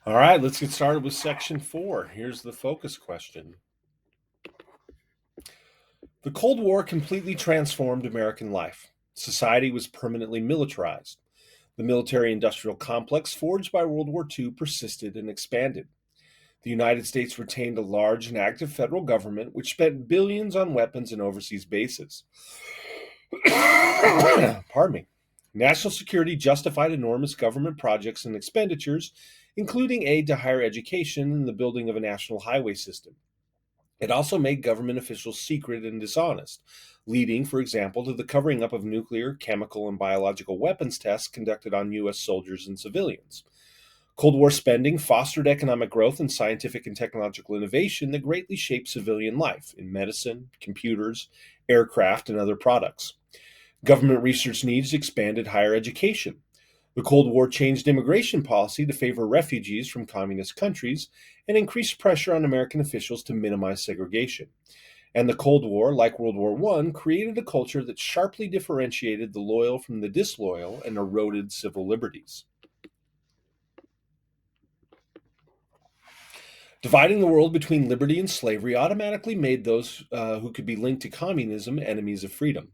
All right, let's get started with section 4. Here's the focus question. The Cold War completely transformed American life. Society was permanently militarized. The military industrial complex forged by World War II persisted and expanded. The United States retained a large and active federal government which spent billions on weapons and overseas bases. Pardon me. National security justified enormous government projects and expenditures, including aid to higher education and the building of a national highway system. It also made government officials secret and dishonest, leading, for example, to the covering up of nuclear, chemical, and biological weapons tests conducted on U.S. soldiers and civilians. Cold War spending fostered economic growth and scientific and technological innovation that greatly shaped civilian life in medicine, computers, aircraft, and other products. Government research needs expanded higher education. The Cold War changed immigration policy to favor refugees from communist countries and increased pressure on American officials to minimize segregation. And the Cold War, like World War I, created a culture that sharply differentiated the loyal from the disloyal and eroded civil liberties. Dividing the world between liberty and slavery automatically made those who could be linked to communism enemies of freedom.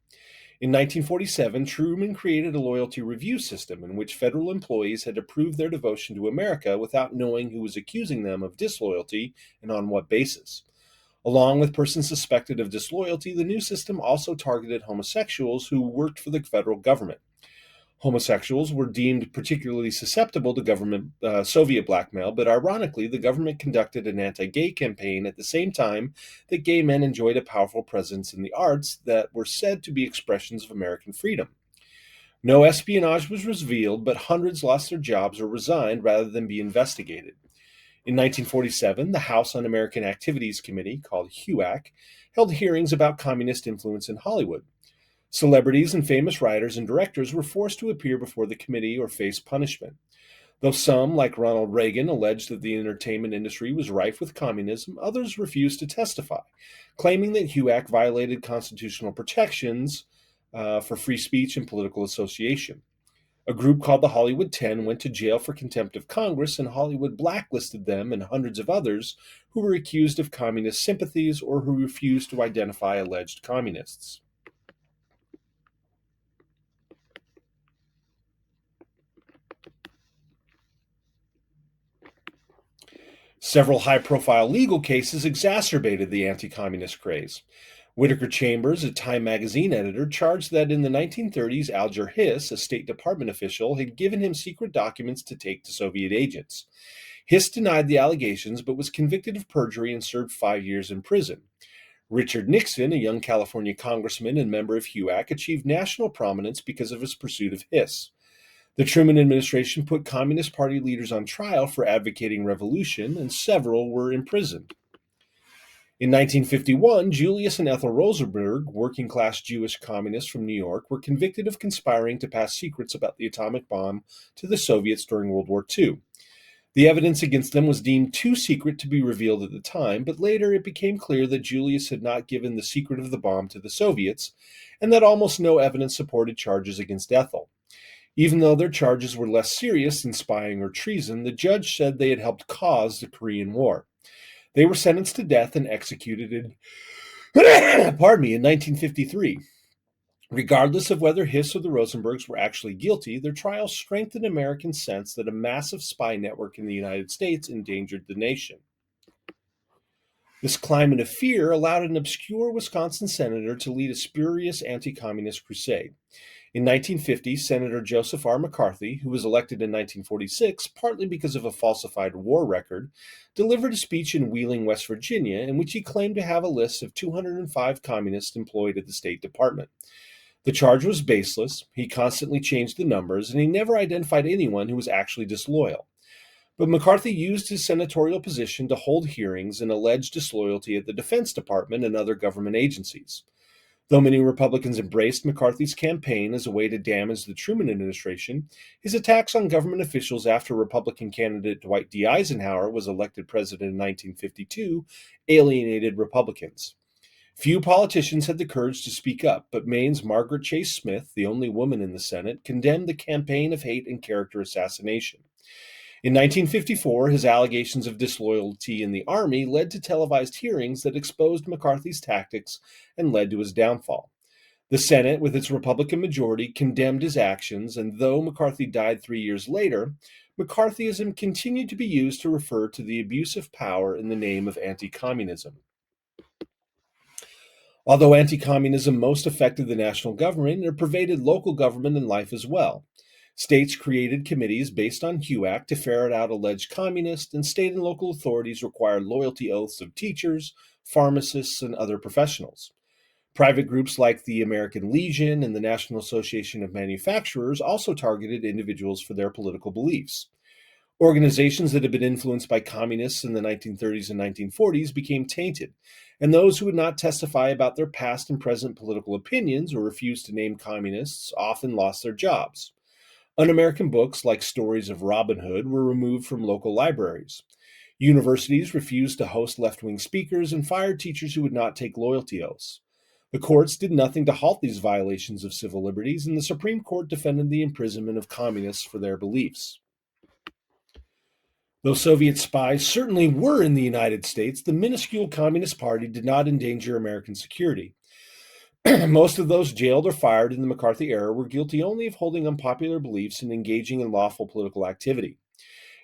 In 1947, Truman created a loyalty review system in which federal employees had to prove their devotion to America without knowing who was accusing them of disloyalty and on what basis. Along with persons suspected of disloyalty, the new system also targeted homosexuals who worked for the federal government. Homosexuals were deemed particularly susceptible to government Soviet blackmail, but ironically, the government conducted an anti-gay campaign at the same time that gay men enjoyed a powerful presence in the arts that were said to be expressions of American freedom. No espionage was revealed, but hundreds lost their jobs or resigned rather than be investigated. In 1947, the House Un-American Activities Committee, called HUAC, held hearings about communist influence in Hollywood. Celebrities and famous writers and directors were forced to appear before the committee or face punishment. Though some, like Ronald Reagan, alleged that the entertainment industry was rife with communism, others refused to testify, claiming that HUAC violated constitutional protections for free speech and political association. A group called the Hollywood 10 went to jail for contempt of Congress, and Hollywood blacklisted them and hundreds of others who were accused of communist sympathies or who refused to identify alleged communists. Several high-profile legal cases exacerbated the anti-communist craze. Whittaker Chambers, a Time magazine editor, charged that in the 1930s Alger Hiss, a State Department official, had given him secret documents to take to Soviet agents. Hiss denied the allegations but was convicted of perjury and served 5 years in prison. Richard Nixon, a young California congressman and member of HUAC, achieved national prominence because of his pursuit of Hiss. The Truman administration put Communist Party leaders on trial for advocating revolution, and several were imprisoned. In 1951, Julius and Ethel Rosenberg, working-class Jewish communists from New York, were convicted of conspiring to pass secrets about the atomic bomb to the Soviets during World War II. The evidence against them was deemed too secret to be revealed at the time, but later it became clear that Julius had not given the secret of the bomb to the Soviets, and that almost no evidence supported charges against Ethel. Even though their charges were less serious than spying or treason, the judge said they had helped cause the Korean War. They were sentenced to death and executed in, in 1953. Regardless of whether Hiss or the Rosenbergs were actually guilty, their trial strengthened Americans' sense that a massive spy network in the United States endangered the nation. This climate of fear allowed an obscure Wisconsin senator to lead a spurious anti-communist crusade. In 1950, Senator Joseph R. McCarthy, who was elected in 1946 partly because of a falsified war record, delivered a speech in Wheeling, West Virginia, in which he claimed to have a list of 205 communists employed at the State Department. The charge was baseless, he constantly changed the numbers, and he never identified anyone who was actually disloyal. But McCarthy used his senatorial position to hold hearings and allege disloyalty at the Defense Department and other government agencies. Though many Republicans embraced McCarthy's campaign as a way to damage the Truman administration, his attacks on government officials after Republican candidate Dwight D. Eisenhower was elected president in 1952 alienated Republicans. Few politicians had the courage to speak up, but Maine's Margaret Chase Smith, the only woman in the Senate, condemned the campaign of hate and character assassination. In 1954, his allegations of disloyalty in the Army led to televised hearings that exposed McCarthy's tactics and led to his downfall. The Senate, with its Republican majority, condemned his actions, and though McCarthy died 3 years later, McCarthyism continued to be used to refer to the abuse of power in the name of anti-communism. Although anti-communism most affected the national government, it pervaded local government and life as well. States created committees based on HUAC to ferret out alleged communists, and state and local authorities required loyalty oaths of teachers, pharmacists, and other professionals. Private groups like the American Legion and the National Association of Manufacturers also targeted individuals for their political beliefs. Organizations that had been influenced by communists in the 1930s and 1940s became tainted, and those who would not testify about their past and present political opinions or refused to name communists often lost their jobs. Un-American books like stories of Robin Hood were removed from local libraries. Universities refused to host left-wing speakers and fired teachers who would not take loyalty oaths. The courts did nothing to halt these violations of civil liberties, and the Supreme Court defended the imprisonment of communists for their beliefs. Though Soviet spies certainly were in the United States, the minuscule Communist Party did not endanger American security. Most of those jailed or fired in the McCarthy era were guilty only of holding unpopular beliefs and engaging in lawful political activity.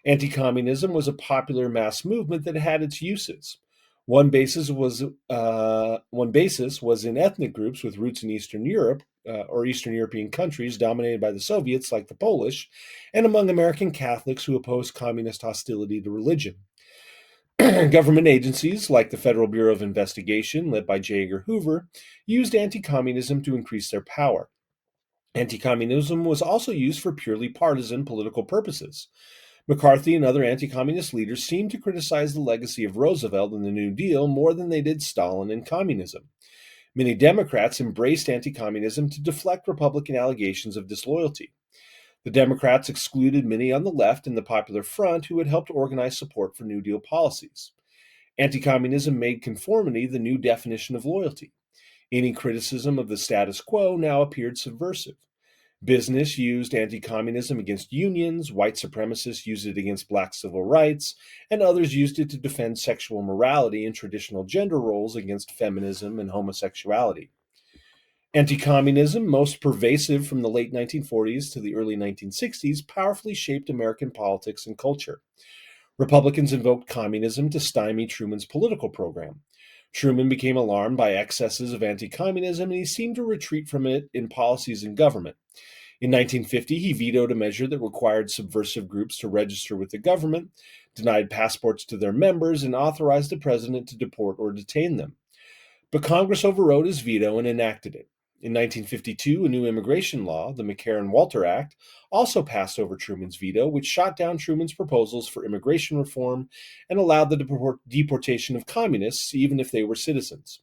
Anti-communism was a popular mass movement that had its uses. One basis was in ethnic groups with roots in Eastern Europe or Eastern European countries dominated by the Soviets, like the Polish, and among American Catholics who opposed communist hostility to religion. Government agencies, like the Federal Bureau of Investigation, led by J. Edgar Hoover, used anti-communism to increase their power. Anti-communism was also used for purely partisan political purposes. McCarthy and other anti-communist leaders seemed to criticize the legacy of Roosevelt and the New Deal more than they did Stalin and communism. Many Democrats embraced anti-communism to deflect Republican allegations of disloyalty. The Democrats excluded many on the left and the Popular Front who had helped organize support for New Deal policies. Anti-communism made conformity the new definition of loyalty. Any criticism of the status quo now appeared subversive. Business used anti-communism against unions, white supremacists used it against black civil rights, and others used it to defend sexual morality and traditional gender roles against feminism and homosexuality. Anti-communism, most pervasive from the late 1940s to the early 1960s, powerfully shaped American politics and culture. Republicans invoked communism to stymie Truman's political program. Truman became alarmed by excesses of anti-communism, and he seemed to retreat from it in policies and government. In 1950, he vetoed a measure that required subversive groups to register with the government, denied passports to their members, and authorized the president to deport or detain them. But Congress overrode his veto and enacted it. In 1952, a new immigration law, the McCarran-Walter Act, also passed over Truman's veto, which shot down Truman's proposals for immigration reform and allowed the deportation of communists, even if they were citizens.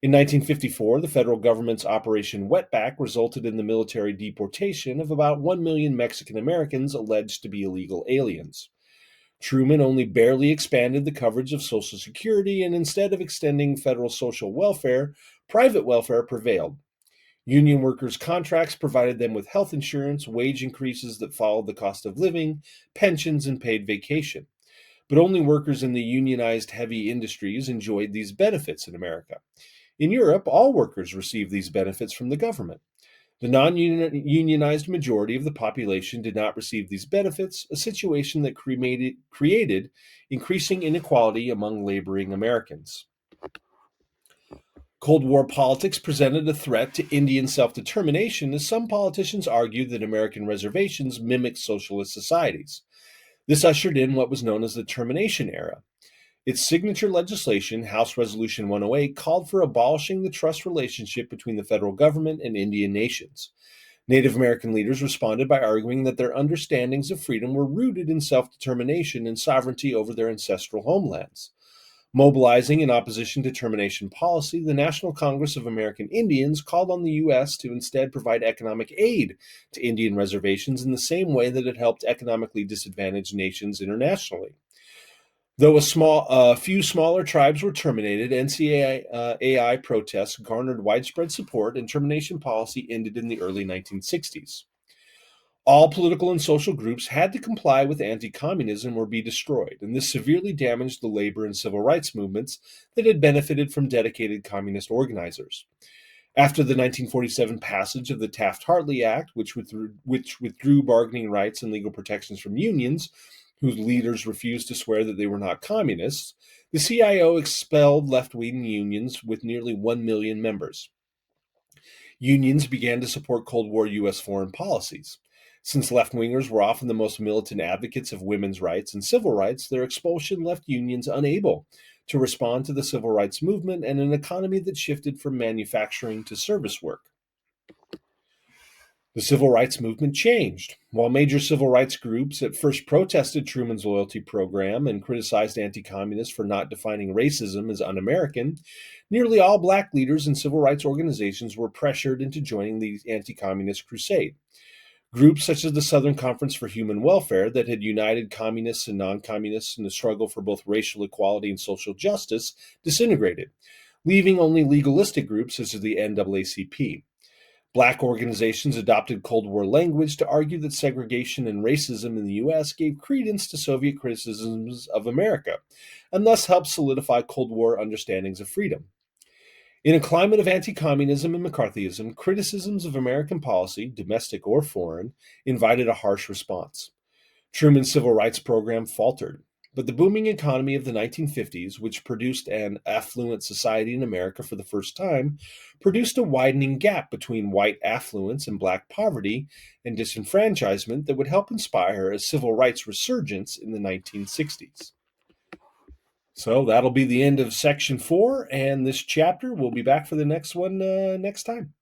In 1954, the federal government's Operation Wetback resulted in the military deportation of about 1 million Mexican Americans alleged to be illegal aliens. Truman only barely expanded the coverage of Social Security, and instead of extending federal social welfare, private welfare prevailed. Union workers' contracts provided them with health insurance, wage increases that followed the cost of living, pensions, and paid vacation. But only workers in the unionized heavy industries enjoyed these benefits in America. In Europe, all workers received these benefits from the government. The non-unionized majority of the population did not receive these benefits, a situation that created increasing inequality among laboring Americans. Cold War politics presented a threat to Indian self-determination, as some politicians argued that American reservations mimicked socialist societies. This ushered in what was known as the Termination Era. Its signature legislation, House Resolution 108, called for abolishing the trust relationship between the federal government and Indian nations. Native American leaders responded by arguing that their understandings of freedom were rooted in self-determination and sovereignty over their ancestral homelands. Mobilizing in opposition to termination policy, the National Congress of American Indians called on the U.S. to instead provide economic aid to Indian reservations in the same way that it helped economically disadvantaged nations internationally. Though a few smaller tribes were terminated, NCAI protests garnered widespread support, and termination policy ended in the early 1960s. All political and social groups had to comply with anti-communism or be destroyed, and this severely damaged the labor and civil rights movements that had benefited from dedicated communist organizers. After the 1947 passage of the Taft-Hartley Act, which withdrew bargaining rights and legal protections from unions, whose leaders refused to swear that they were not communists, the CIO expelled left-wing unions with nearly 1 million members. Unions began to support Cold War U.S. foreign policies. Since left-wingers were often the most militant advocates of women's rights and civil rights, their expulsion left unions unable to respond to the civil rights movement and an economy that shifted from manufacturing to service work. The civil rights movement changed. While major civil rights groups at first protested Truman's loyalty program and criticized anti-communists for not defining racism as un-American, nearly all black leaders and civil rights organizations were pressured into joining the Anticommunist Crusade. Groups such as the Southern Conference for Human Welfare, that had united communists and non-communists in the struggle for both racial equality and social justice, disintegrated, leaving only legalistic groups such as the NAACP. Black organizations adopted Cold War language to argue that segregation and racism in the U.S. gave credence to Soviet criticisms of America, and thus helped solidify Cold War understandings of freedom. In a climate of anti-communism and McCarthyism, criticisms of American policy, domestic or foreign, invited a harsh response. Truman's civil rights program faltered, but the booming economy of the 1950s, which produced an affluent society in America for the first time, produced a widening gap between white affluence and black poverty and disenfranchisement that would help inspire a civil rights resurgence in the 1960s. So that'll be the end of section 4, and this chapter. We'll be back for the next one next time.